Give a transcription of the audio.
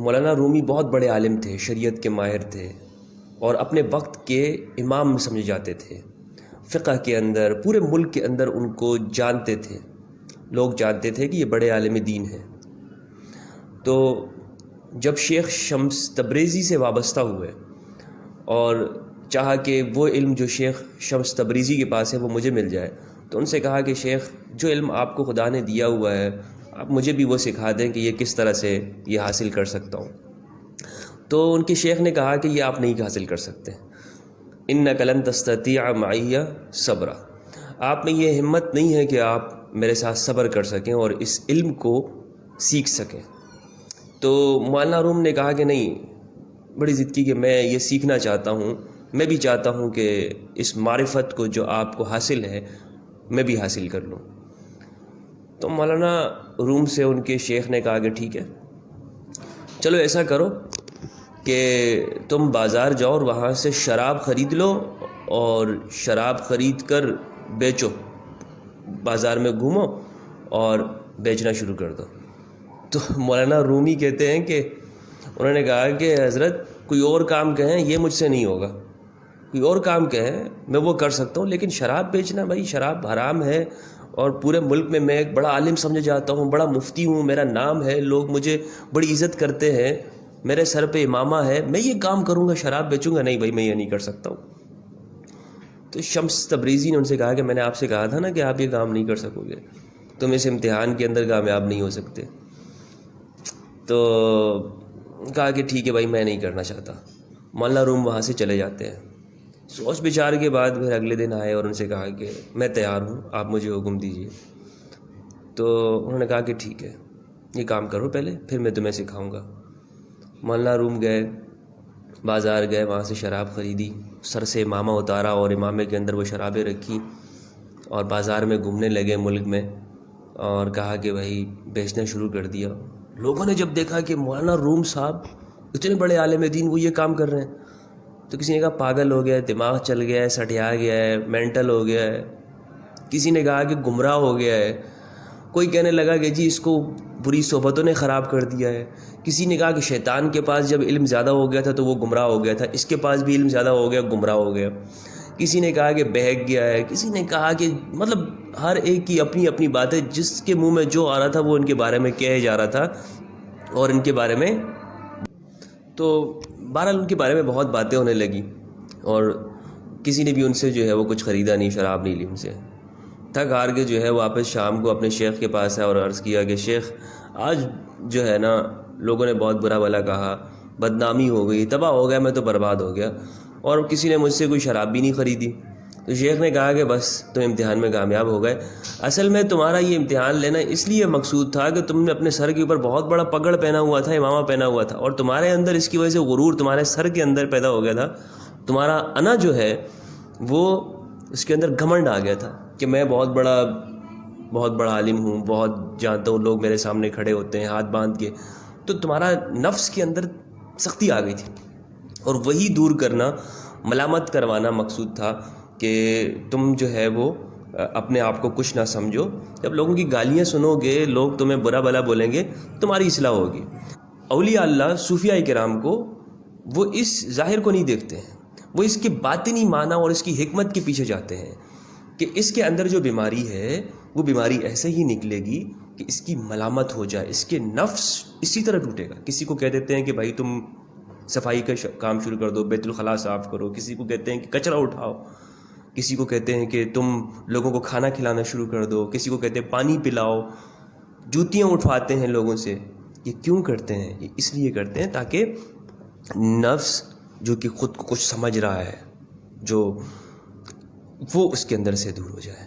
مولانا رومی بہت بڑے عالم تھے، شریعت کے ماہر تھے اور اپنے وقت کے امام سمجھے جاتے تھے۔ فقہ کے اندر پورے ملک کے اندر ان کو جانتے تھے، لوگ جانتے تھے کہ یہ بڑے عالم دین ہیں۔ تو جب شیخ شمس تبریزی سے وابستہ ہوئے اور چاہا کہ وہ علم جو شیخ شمس تبریزی کے پاس ہے وہ مجھے مل جائے، تو ان سے کہا کہ شیخ جو علم آپ کو خدا نے دیا ہوا ہے آپ مجھے بھی وہ سکھا دیں کہ یہ کس طرح سے یہ حاصل کر سکتا ہوں۔ تو ان کے شیخ نے کہا کہ یہ آپ نہیں حاصل کر سکتے، اِنَّکَ لَن تَسْتَطِیعَ مَعِیَّ صَبْرًا، آپ میں یہ ہمت نہیں ہے کہ آپ میرے ساتھ صبر کر سکیں اور اس علم کو سیکھ سکیں۔ تو مولانا روم نے کہا کہ نہیں، بڑی ضد کی کہ میں یہ سیکھنا چاہتا ہوں، میں بھی چاہتا ہوں کہ اس معرفت کو جو آپ کو حاصل ہے میں بھی حاصل کر لوں۔ تو مولانا روم سے ان کے شیخ نے کہا کہ ٹھیک ہے، چلو ایسا کرو کہ تم بازار جاؤ اور وہاں سے شراب خرید لو اور شراب خرید کر بیچو، بازار میں گھومو اور بیچنا شروع کر دو۔ تو مولانا رومی کہتے ہیں کہ انہوں نے کہا کہ حضرت کوئی اور کام کہیں، یہ مجھ سے نہیں ہوگا، کوئی اور کام کہیں میں وہ کر سکتا ہوں، لیکن شراب بیچنا، بھائی شراب حرام ہے اور پورے ملک میں میں ایک بڑا عالم سمجھا جاتا ہوں، بڑا مفتی ہوں، میرا نام ہے، لوگ مجھے بڑی عزت کرتے ہیں، میرے سر پہ امامہ ہے، میں یہ کام کروں گا شراب بیچوں گا؟ نہیں بھائی، میں یہ نہیں کر سکتا ہوں۔ تو شمس تبریزی نے ان سے کہا کہ میں نے آپ سے کہا تھا نا کہ آپ یہ کام نہیں کر سکو گے، تم اس امتحان کے اندر کامیاب نہیں ہو سکتے۔ تو کہا کہ ٹھیک ہے بھائی، میں نہیں کرنا چاہتا۔ مولانا روم وہاں سے چلے جاتے ہیں۔ سوچ بچار کے بعد پھر اگلے دن آئے اور ان سے کہا کہ میں تیار ہوں، آپ مجھے حکم دیجیے۔ تو انہوں نے کہا کہ ٹھیک ہے، یہ کام کرو پہلے، پھر میں تمہیں سکھاؤں گا۔ مولانا روم گئے، بازار گئے، وہاں سے شراب خریدی، سر سے امامہ اتارا اور امامے کے اندر وہ شرابیں رکھی اور بازار میں گھومنے لگے ملک میں، اور کہا کہ بھائی بیچنا شروع کر دیا۔ لوگوں نے جب دیکھا کہ مولانا روم صاحب اتنے بڑے عالم دین وہ یہ کام کر رہے ہیں، تو کسی نے کہا پاگل ہو گیا ہے، دماغ چل گیا ہے، سٹیا گیا ہے، مینٹل ہو گیا ہے، کسی نے کہا کہ گمراہ ہو گیا ہے، کوئی کہنے لگا کہ جی اس کو بری صحبتوں نے خراب کر دیا ہے، کسی نے کہا کہ شیطان کے پاس جب علم زیادہ ہو گیا تھا تو وہ گمراہ ہو گیا تھا، اس کے پاس بھی علم زیادہ ہو گیا، گمراہ ہو گیا، کسی نے کہا کہ بہک گیا ہے، کسی نے کہا کہ مطلب ہر ایک کی اپنی اپنی باتیں، جس کے منہ میں جو آ رہا تھا وہ ان کے بارے میں کہے جا رہا تھا اور ان کے بارے میں، تو بہرحال ان کے بارے میں بہت باتیں ہونے لگی اور کسی نے بھی ان سے جو ہے وہ کچھ خریدا نہیں، شراب نہیں لی ان سے۔ تھک ہار کے جو ہے واپس شام کو اپنے شیخ کے پاس ہے اور عرض کیا کہ شیخ آج جو ہے نا لوگوں نے بہت برا بھلا کہا، بدنامی ہو گئی، تباہ ہو گیا، میں تو برباد ہو گیا اور کسی نے مجھ سے کوئی شراب بھی نہیں خریدی۔ تو شیخ نے کہا کہ بس تم امتحان میں کامیاب ہو گئے، اصل میں تمہارا یہ امتحان لینا اس لیے مقصود تھا کہ تم نے اپنے سر کے اوپر بہت بڑا پگڑ پہنا ہوا تھا، امامہ پہنا ہوا تھا، اور تمہارے اندر اس کی وجہ سے غرور تمہارے سر کے اندر پیدا ہو گیا تھا، تمہارا انا جو ہے وہ اس کے اندر گھمنڈ آ گیا تھا کہ میں بہت بڑا عالم ہوں، بہت جانتا ہوں، لوگ میرے سامنے کھڑے ہوتے ہیں ہاتھ باندھ کے، تو تمہارا نفس کے اندر سختی آ گئی تھی اور وہی دور کرنا، ملامت کروانا مقصود تھا کہ تم جو ہے وہ اپنے آپ کو کچھ نہ سمجھو، جب لوگوں کی گالیاں سنو گے، لوگ تمہیں برا بھلا بولیں گے، تمہاری اصلاح ہوگی۔ اولیاء اللہ، صوفیاء کرام کو وہ اس ظاہر کو نہیں دیکھتے ہیں، وہ اس کے باطنی معنی اور اس کی حکمت کے پیچھے جاتے ہیں کہ اس کے اندر جو بیماری ہے وہ بیماری ایسے ہی نکلے گی کہ اس کی ملامت ہو جائے، اس کے نفس اسی طرح ٹوٹے گا۔ کسی کو کہہ دیتے ہیں کہ بھائی تم صفائی کا کام شروع کر دو، بیت الخلاء صاف کرو، کسی کو کہتے ہیں کہ کچرا اٹھاؤ، کسی کو کہتے ہیں کہ تم لوگوں کو کھانا کھلانا شروع کر دو، کسی کو کہتے ہیں پانی پلاؤ، جوتیاں اٹھواتے ہیں لوگوں سے۔ یہ کیوں کرتے ہیں؟ یہ اس لیے کرتے ہیں تاکہ نفس جو کہ خود کو کچھ سمجھ رہا ہے، جو وہ اس کے اندر سے دور ہو جائے۔